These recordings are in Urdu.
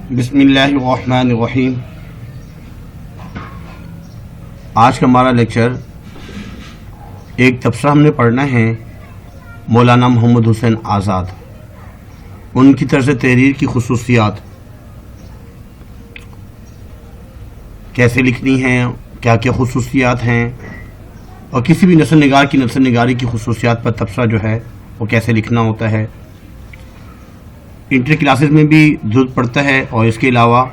بسم اللہ الرحمن الرحیم۔ آج کا ہمارا لیکچر ایک تبصرہ ہم نے پڑھنا ہے مولانا محمد حسین آزاد، ان کی طرز تحریر کی خصوصیات، کیسے لکھنی ہیں، کیا کیا خصوصیات ہیں، اور کسی بھی نثر نگار کی نثر نگاری کی خصوصیات پر تبصرہ جو ہے وہ کیسے لکھنا ہوتا ہے۔ انٹر کلاسز میں بھی ضرورت پڑتا ہے اور اس کے علاوہ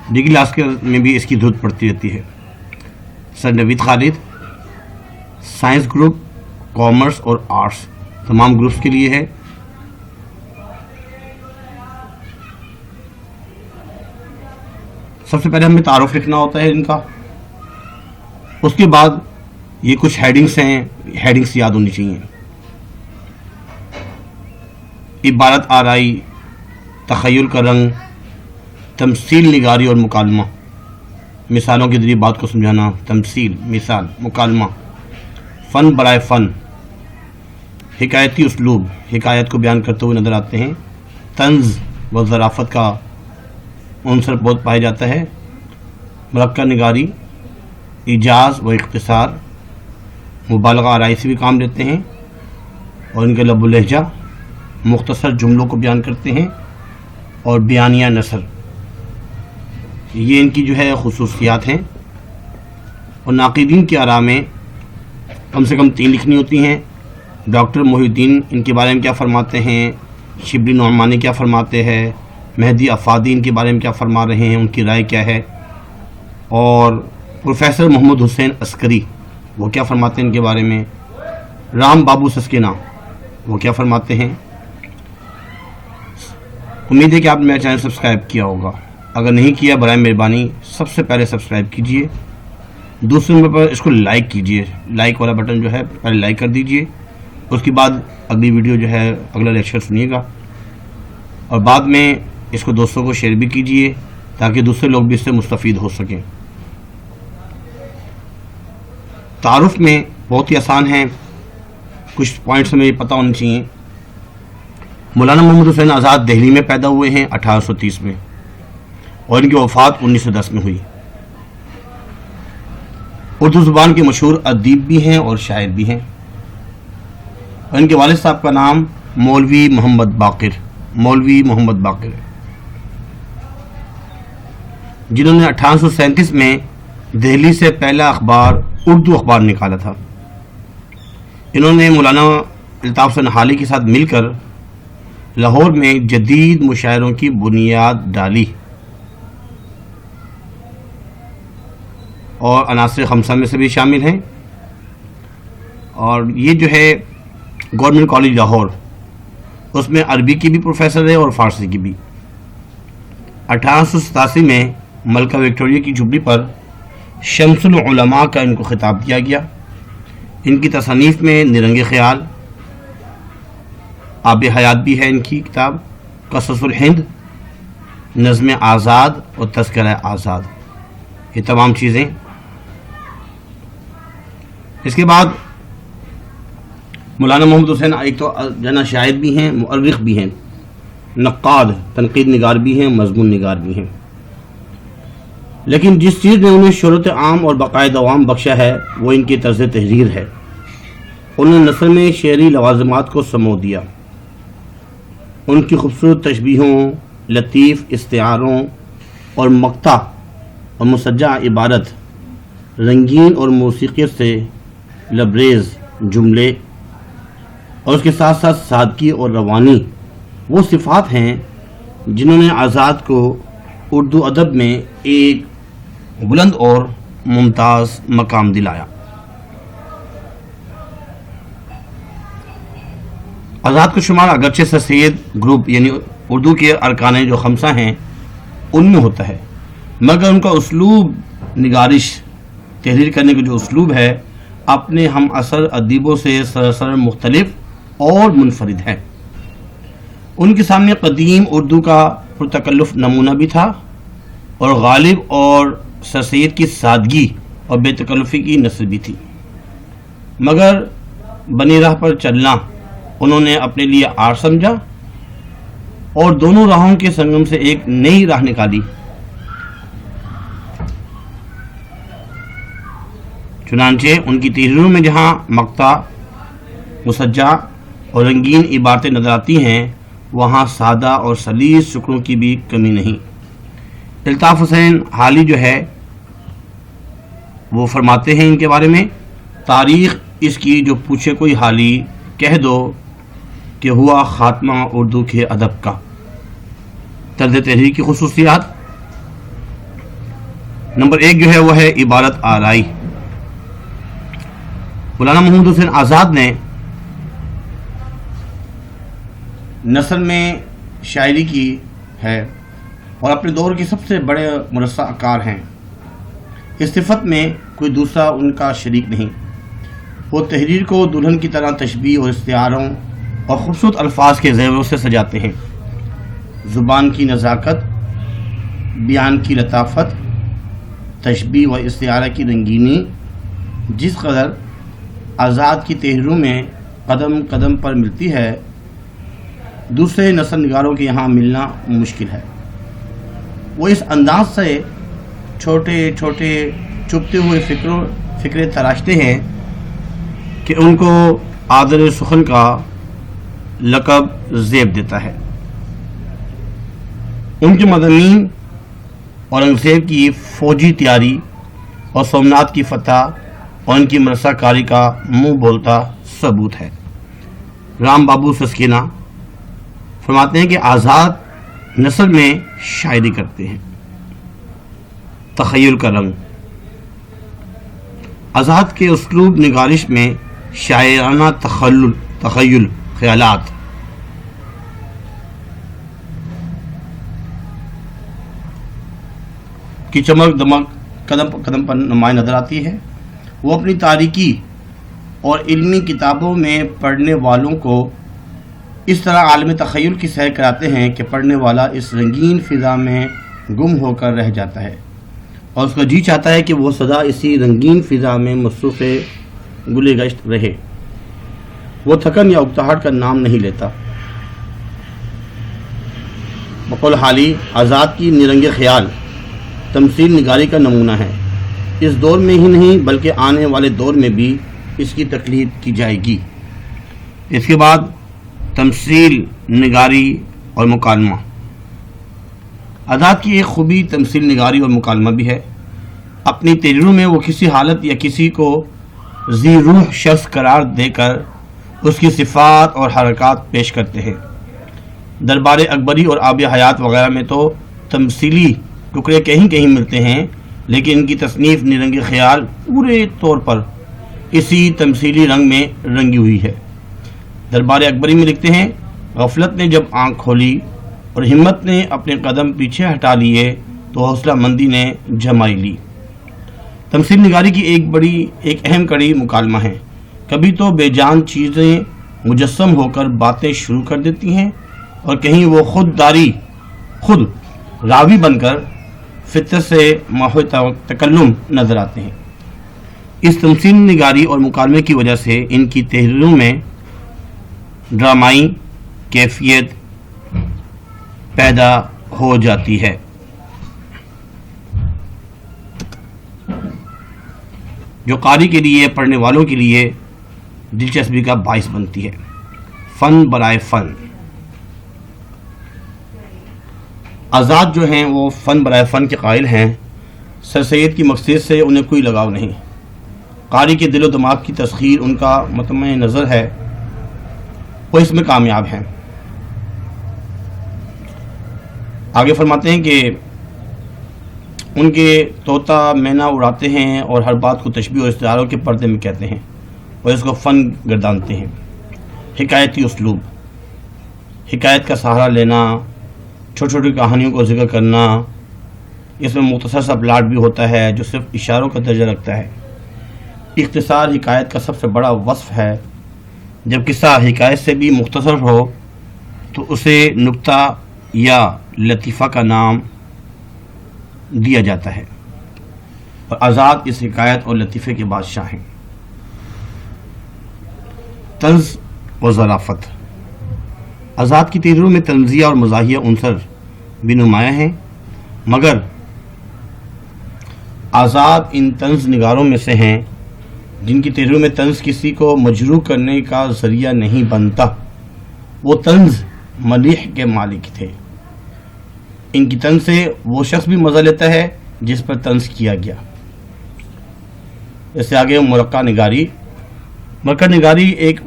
ڈگری کلاس میں بھی اس کی ضرورت پڑتی رہتی ہے۔ سر نوید خالد سائنس گروپ، کامرس اور آرٹس تمام گروپس کے لیے ہے۔ سب سے پہلے ہمیں تعارف لکھنا ہوتا ہے ان کا، اس کے بعد یہ کچھ ہیڈنگس ہیں، ہیڈنگس یاد ہونی چاہیے۔ عبارت آرائی، تخیل کا رنگ، تمثیل نگاری اور مکالمہ، مثالوں کے ذریعے بات کو سمجھانا، تمثیل، مثال، مکالمہ، فن برائے فن، حکایتی اسلوب، حکایت کو بیان کرتے ہوئے نظر آتے ہیں، طنز و ظرافت کا عنصر بہت پایا جاتا ہے، مرکب نگاری، ایجاز و اختصار، مبالغہ آرائی سے بھی کام لیتے ہیں، اور ان کا لب و لہجہ، مختصر جملوں کو بیان کرتے ہیں، اور بیانیہ نثر، یہ ان کی جو ہے خصوصیات ہیں۔ اور ناقدین کی آراء میں کم سے کم 3 لکھنی ہوتی ہیں۔ ڈاکٹر محی الدین ان کے بارے میں کیا فرماتے ہیں، شبلی نعمانی کیا فرماتے ہیں، مہدی افادی ان کے بارے میں کیا فرما رہے ہیں، ان کی رائے کیا ہے، اور پروفیسر محمد حسین عسکری وہ کیا فرماتے ہیں ان کے بارے میں، رام بابو سسکینہ وہ کیا فرماتے ہیں۔ امید ہے کہ آپ نے میرا چینل سبسکرائب کیا ہوگا، اگر نہیں کیا برائے مہربانی سب سے پہلے سبسکرائب کیجئے، دوسرے نمبر پر اس کو لائک کیجئے، لائک والا بٹن جو ہے پہلے لائک کر دیجئے، اس کے بعد اگلی ویڈیو جو ہے اگلا لیکچر سنیے گا، اور بعد میں اس کو دوستوں کو شیئر بھی کیجئے تاکہ دوسرے لوگ بھی اس سے مستفید ہو سکیں۔ تعارف میں بہت ہی آسان ہے، کچھ پوائنٹس ہمیں پتہ ہونے چاہیے۔ مولانا محمد حسین آزاد دہلی میں پیدا ہوئے ہیں 1830 میں، اور ان کی وفات 1910 میں ہوئی۔ اردو زبان کے مشہور ادیب بھی ہیں اور شاعر بھی ہیں، اور ان کے والد صاحب کا نام مولوی محمد باقر، جنہوں نے 1837 میں دہلی سے پہلا اردو اخبار نکالا تھا۔ انہوں نے مولانا الطاف حسین حالی کے ساتھ مل کر لاہور میں جدید مشاعروں کی بنیاد ڈالی، اور عناصر خمسہ میں سے بھی شامل ہیں، اور یہ جو ہے گورنمنٹ کالج لاہور، اس میں عربی کی بھی پروفیسر ہے اور فارسی کی بھی۔ 1887 میں ملکہ وکٹوریہ کی جھوپڑی پر شمس العلماء کا ان کو خطاب دیا گیا۔ ان کی تصانیف میں نرنگ خیال، آب حیات بھی ہے ان کی کتاب، قصص الہند، نظم آزاد اور تذکرہ آزاد، یہ تمام چیزیں۔ اس کے بعد مولانا محمد حسین ایک تو جنا شاعر بھی ہیں، مؤرخ بھی ہیں، نقاد، تنقید نگار بھی ہیں، مضمون نگار بھی ہیں، لیکن جس چیز نے انہیں شہرت عام اور بقائے دوام بخشا ہے وہ ان کی طرز تحریر ہے۔ انہوں نے نثر میں شعری لوازمات کو سمو دیا، ان کی خوبصورت تشبیہوں، لطیف استعاروں اور مقطع اور مسجع عبارت، رنگین اور موسیقیت سے لبریز جملے، اور اس کے ساتھ ساتھ سادگی اور روانی، وہ صفات ہیں جنہوں نے آزاد کو اردو ادب میں ایک بلند اور ممتاز مقام دلایا۔ آزاد کا شمار اگرچہ سر سید گروپ یعنی اردو کے ارکان جو خمسہ ہیں ان میں ہوتا ہے، مگر ان کا اسلوب نگارش، تحریر کرنے کا جو اسلوب ہے اپنے ہم عصر ادیبوں سے سراسر مختلف اور منفرد ہے۔ ان کے سامنے قدیم اردو کا پرتکلف نمونہ بھی تھا، اور غالب اور سر سید کی سادگی اور بے تکلفی کی نثر بھی تھی، مگر بنی راہ پر چلنا انہوں نے اپنے لیے آر سمجھا اور دونوں راہوں کے سنگم سے ایک نئی راہ نکالی۔ چنانچہ ان کی تحریروں میں جہاں مقطع، مسجع اور رنگین عبارتیں نظر آتی ہیں، وہاں سادہ اور سلیس شکروں کی بھی کمی نہیں۔ الطاف حسین حالی جو ہے وہ فرماتے ہیں ان کے بارے میں، تاریخ اس کی جو پوچھے کوئی حالی، کہہ دو کہ ہوا خاتمہ اردو کے ادب کا۔ طرز تحریر کی خصوصیات، نمبر 1 جو ہے وہ ہے عبارت آرائی۔ مولانا محمود حسین آزاد نے نثر میں شاعری کی ہے اور اپنے دور کے سب سے بڑے مرصع کار ہیں۔ اس صفت میں کوئی دوسرا ان کا شریک نہیں۔ وہ تحریر کو دلہن کی طرح تشبیہ اور استعاروں اور خوبصورت الفاظ کے زیوروں سے سجاتے ہیں۔ زبان کی نزاکت، بیان کی لطافت، تشبیہ و استعارہ کی رنگینی جس قدر آزاد کی تحریروں میں قدم قدم پر ملتی ہے، دوسرے نثر نگاروں کے یہاں ملنا مشکل ہے۔ وہ اس انداز سے چھوٹے چھوٹے چبھتے ہوئے فکرے تراشتے ہیں کہ ان کو آذر سخن کا لقب زیب دیتا ہے۔ ان کے مضامین اورنگزیب کی فوجی تیاری اور سومناتھ کی فتح اور ان کی مرثع کاری کا منہ بولتا ثبوت ہے۔ رام بابو سسکینہ فرماتے ہیں کہ آزاد نثر میں شاعری کرتے ہیں۔ تخیل کا رنگ، آزاد کے اسلوب نگارش میں شاعرانہ تخیل، خیالات، کی چمک دمک قدم قدم پر نمایاں نظر آتی ہے۔ وہ اپنی تاریکی اور علمی کتابوں میں پڑھنے والوں کو اس طرح عالم تخیل کی سیر کراتے ہیں کہ پڑھنے والا اس رنگین فضا میں گم ہو کر رہ جاتا ہے اور اس کا جی چاہتا ہے کہ وہ سدا اسی رنگین فضا میں مصروف گلے گشت رہے۔ وہ تھکن یا اکتاہٹ کا نام نہیں لیتا۔ بقول حالی، آزاد کی نیرنگ خیال تمثیل نگاری کا نمونہ ہے۔ اس دور میں ہی نہیں بلکہ آنے والے دور میں بھی اس کی تقلید کی جائے گی۔ اس کے بعد تمثیل نگاری اور مکالمہ۔ آزاد کی ایک خوبی تمثیل نگاری اور مکالمہ بھی ہے۔ اپنی تحریروں میں وہ کسی حالت یا کسی کو ذی روح شخص قرار دے کر اس کی صفات اور حرکات پیش کرتے ہیں۔ دربار اکبری اور آب حیات وغیرہ میں تو تمثیلی ٹکڑے کہیں کہیں ملتے ہیں، لیکن ان کی تصنیف نیرنگ خیال پورے طور پر اسی تمثیلی رنگ میں رنگی ہوئی ہے۔ دربار اکبری میں لکھتے ہیں، غفلت نے جب آنکھ کھولی اور ہمت نے اپنے قدم پیچھے ہٹا لیے تو حوصلہ مندی نے جمائی لی۔ تمثیل نگاری کی ایک اہم کڑی مکالمہ ہے۔ کبھی تو بے جان چیزیں مجسم ہو کر باتیں شروع کر دیتی ہیں اور کہیں وہ خود راوی بن کر فطرت سے محو تکلم نظر آتے ہیں۔ اس تمثیل نگاری اور مکالمے کی وجہ سے ان کی تحریروں میں ڈرامائی کیفیت پیدا ہو جاتی ہے۔ جو قاری کے لیے، پڑھنے والوں کے لیے دلچسپی کا باعث بنتی ہے۔ فن برائے فن، آزاد جو ہیں وہ فن برائے فن کے قائل ہیں۔ سر سید کی مقصد سے انہیں کوئی لگاؤ نہیں۔ قاری کے دل و دماغ کی تسخیر ان کا مطمع نظر ہے، وہ اس میں کامیاب ہیں۔ آگے فرماتے ہیں کہ ان کے طوطا مینا اڑاتے ہیں اور ہر بات کو تشبیہ اور استعاروں کے پردے میں کہتے ہیں اور اس کو فن گردانتے ہیں۔ حکایتی اسلوب، حکایت کا سہارا لینا، چھوٹی چھوٹی کہانیوں کو ذکر کرنا، اس میں مختصر سا پلاٹ بھی ہوتا ہے جو صرف اشاروں کا درجہ رکھتا ہے۔ اختصار حکایت کا سب سے بڑا وصف ہے۔ جب قصہ حکایت سے بھی مختصر ہو تو اسے نکتہ یا لطیفہ کا نام دیا جاتا ہے، اور آزاد اس حکایت اور لطیفے کے بادشاہ ہیں۔ طنز و ظرافت، آزاد کی تحریروں میں طنزیہ اور مزاحیہ عنصر بھی نمایاں ہیں، مگر آزاد ان طنز نگاروں میں سے ہیں جن کی تحریروں میں طنز کسی کو مجروح کرنے کا ذریعہ نہیں بنتا۔ وہ طنز ملیح کے مالک تھے۔ ان کی طنز سے وہ شخص بھی مزہ لیتا ہے جس پر طنز کیا گیا۔ اس سے آگے مرقع نگاری۔ مرقع نگاری ایک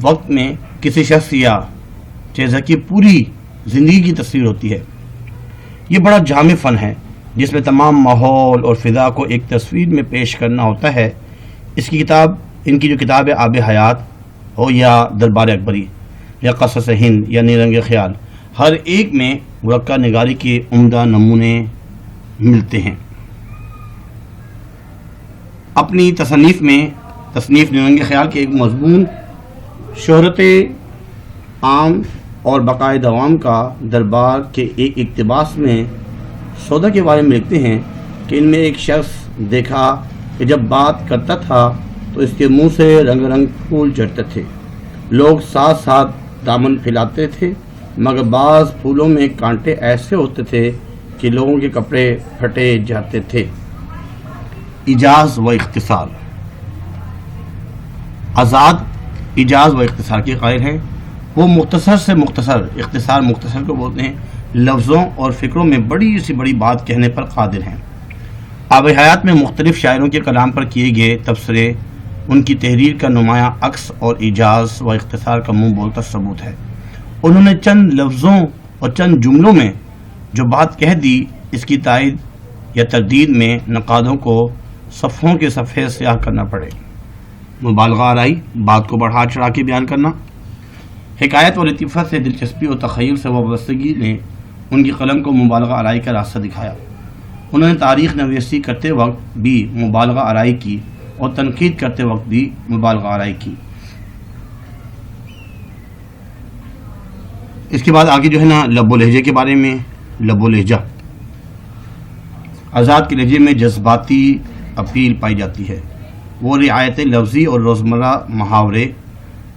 وقت میں کسی شخص یا چیز کی پوری زندگی کی تصویر ہوتی ہے۔ یہ بڑا جامع فن ہے جس میں تمام ماحول اور فضا کو ایک تصویر میں پیش کرنا ہوتا ہے۔ ان کی جو کتاب ہے آب حیات ہو یا دربار اکبری یا قصص ہند یا نیرنگ خیال، ہر ایک میں مرقع نگاری کے عمدہ نمونے ملتے ہیں۔ اپنی تصنیف نیرنگ خیال کے ایک مضمون شہرت عام اور بقائے دوام کا دربار کے ایک اقتباس میں سودا کے بارے میں لکھتے ہیں کہ ان میں ایک شخص دیکھا کہ جب بات کرتا تھا تو اس کے منہ سے رنگ رنگ پھول جھڑتے تھے۔ لوگ ساتھ ساتھ دامن پھیلاتے تھے، مگر بعض پھولوں میں کانٹے ایسے ہوتے تھے کہ لوگوں کے کپڑے پھٹے جاتے تھے۔ ایجاز و اختصار۔ آزاد ایجاز و اختصار کے قائل ہیں۔ وہ مختصر سے مختصر، اختصار مختصر کو بولتے ہیں، لفظوں اور فکروں میں بڑی سی بڑی بات کہنے پر قادر ہیں۔ آب حیات میں مختلف شاعروں کے کلام پر کیے گئے تبصرے ان کی تحریر کا نمایاں عکس اور ایجاز و اختصار کا منہ بولتا ثبوت ہے۔ انہوں نے چند لفظوں اور چند جملوں میں جو بات کہہ دی، اس کی تائید یا تردید میں نقادوں کو صفحوں کے صفحے سیاہ کرنا پڑے۔ مبالغہ آرائی، بات کو بڑھا چڑھا کے بیان کرنا۔ حکایت و لطیفہ سے دلچسپی اور تخیل سے وابستگی نے ان کی قلم کو مبالغہ آرائی کا راستہ دکھایا۔ انہوں نے تاریخ نویسی کرتے وقت بھی مبالغہ آرائی کی اور تنقید کرتے وقت بھی مبالغہ آرائی کی۔ اس کے بعد آگے جو ہے نا لب و لہجے کے بارے میں۔ لب و لہجہ۔ آزاد کے لہجے میں جذباتی اپیل پائی جاتی ہے۔ وہ رعایت لفظی اور روزمرہ محاورے،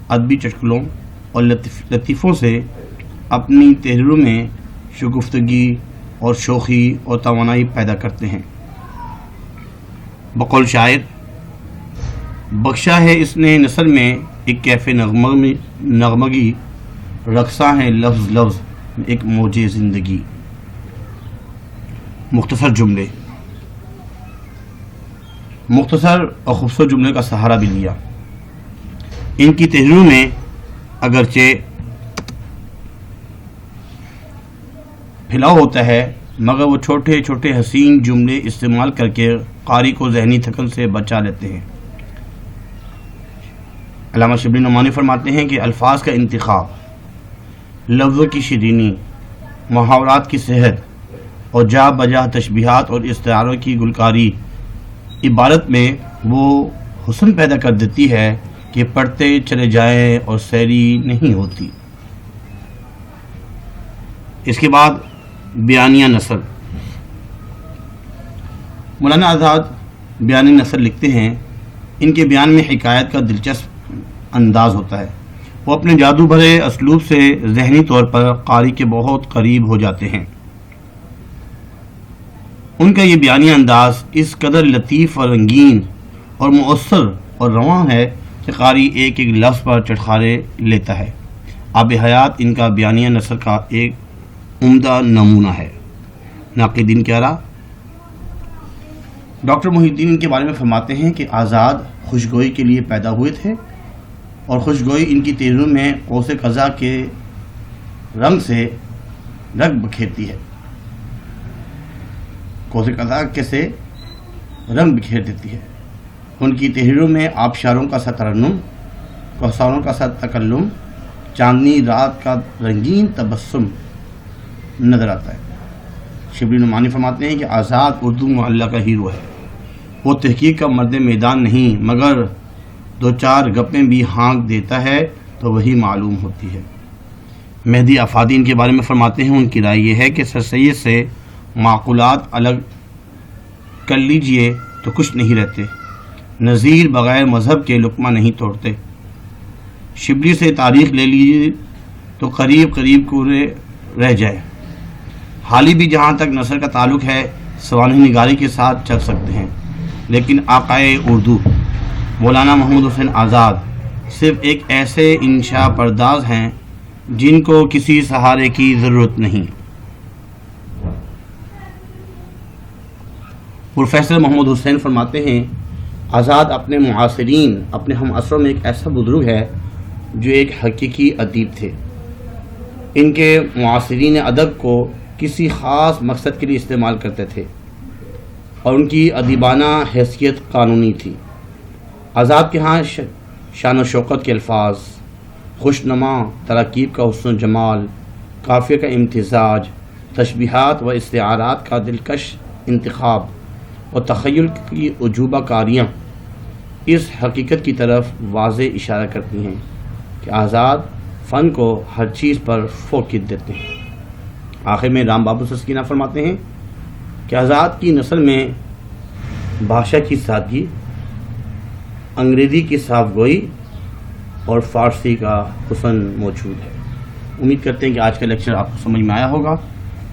ادبی چٹکلوں اور لطیفوں سے اپنی تحریروں میں شگفتگی اور شوخی اور توانائی پیدا کرتے ہیں۔ بقول شاعر، بخشا ہے اس نے نثر میں ایک کیف نغمگی، رقصاں ہے لفظ لفظ ایک موج زندگی۔ مختصر جملے۔ مختصر اور خوبصورت جملے کا سہارا بھی لیا۔ ان کی تحریروں میں اگرچہ پھیلاؤ ہوتا ہے، مگر وہ چھوٹے چھوٹے حسین جملے استعمال کر کے قاری کو ذہنی تھکن سے بچا لیتے ہیں۔ علامہ شبلی نعمانی فرماتے ہیں کہ الفاظ کا انتخاب، لفظوں کی شیرینی، محاورات کی صحت اور جا بجا تشبیہات اور استعاروں کی گلکاری عبارت میں وہ حسن پیدا کر دیتی ہے کہ پڑھتے چلے جائیں اور سیری نہیں ہوتی۔ اس کے بعد بیانیہ نثر۔ مولانا آزاد بیانی نثر لکھتے ہیں۔ ان کے بیان میں حکایت کا دلچسپ انداز ہوتا ہے۔ وہ اپنے جادو بھرے اسلوب سے ذہنی طور پر قاری کے بہت قریب ہو جاتے ہیں۔ ان کا یہ بیانیہ انداز اس قدر لطیف اور رنگین اور مؤثر اور رواں ہے کہ قاری ایک ایک لفظ پر چٹخارے لیتا ہے۔ آب حیات ان کا بیانیہ نثر کا ایک عمدہ نمونہ ہے۔ ناقدین کیا رہا؟ ڈاکٹر محی الدین ان کے بارے میں فرماتے ہیں کہ آزاد خوشگوئی کے لیے پیدا ہوئے تھے اور خوشگوئی ان کی تحریروں میں قوس قزح کے رنگ سے رنگ بکھیرتی ہے۔ قوس قزح کے سے رنگ بکھیر دیتی ہے۔ ان کی تحریروں میں آبشاروں کا سا ترنم، کوثروں کا سا تکلم، چاندنی رات کا رنگین تبسم نظر آتا ہے۔ شبلی نعمانی فرماتے ہیں کہ آزاد اردو معلیٰ کا ہیرو ہے۔ وہ تحقیق کا مرد میدان نہیں، مگر دو چار گپیں بھی ہانک دیتا ہے تو وہی معلوم ہوتی ہے۔ مہدی آفادی ان کے بارے میں فرماتے ہیں، ان کی رائے یہ ہے کہ سر سید سے معقولات الگ کر لیجئے تو کچھ نہیں رہتے، نذیر بغیر مذہب کے لقمہ نہیں توڑتے۔ شبلی سے تاریخ لے لیجئے تو قریب قریب پورے رہ جائے۔ حالی بھی جہاں تک نثر کا تعلق ہے سوانح نگاری کے ساتھ چل سکتے ہیں، لیکن آقائے اردو مولانا محمود حسین آزاد صرف ایک ایسے انشاء پرداز ہیں جن کو کسی سہارے کی ضرورت نہیں۔ پروفیسر محمود حسین فرماتے ہیں آزاد اپنے معاصرین، اپنے ہم عصروں میں ایک ایسا بزرگ ہے جو ایک حقیقی ادیب تھے۔ ان کے معاصرین ادب کو کسی خاص مقصد کے لیے استعمال کرتے تھے اور ان کی ادیبانہ حیثیت قانونی تھی۔ آزاد کے ہاں شان و شوکت کے الفاظ، خوشنما تراکیب کا حسن و جمال، قافیہ کا امتزاج، تشبیہات و استعارات کا دلکش انتخاب اور تخیل کی عجوبہ کاریاں اس حقیقت کی طرف واضح اشارہ کرتی ہیں کہ آزاد فن کو ہر چیز پر فوقیت دیتے ہیں۔ آخر میں رام بابو سسکینہ فرماتے ہیں کہ آزاد کی نثر میں بھاشا کی سادگی، انگریزی کی صاف گوئی اور فارسی کا حسن موجود ہے۔ امید کرتے ہیں کہ آج کا لیکچر آپ کو سمجھ میں آیا ہوگا۔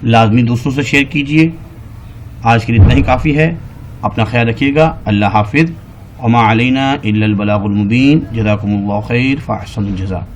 لازمی دوستوں سے شیئر کیجیے۔ آج کے لیے اتنا ہی کافی ہے۔ اپنا خیال رکھیے گا۔ اللہ حافظ۔ وما علینا الا البلاغ المبین۔ جزاکم اللہ خیر فاحسن الجزاء۔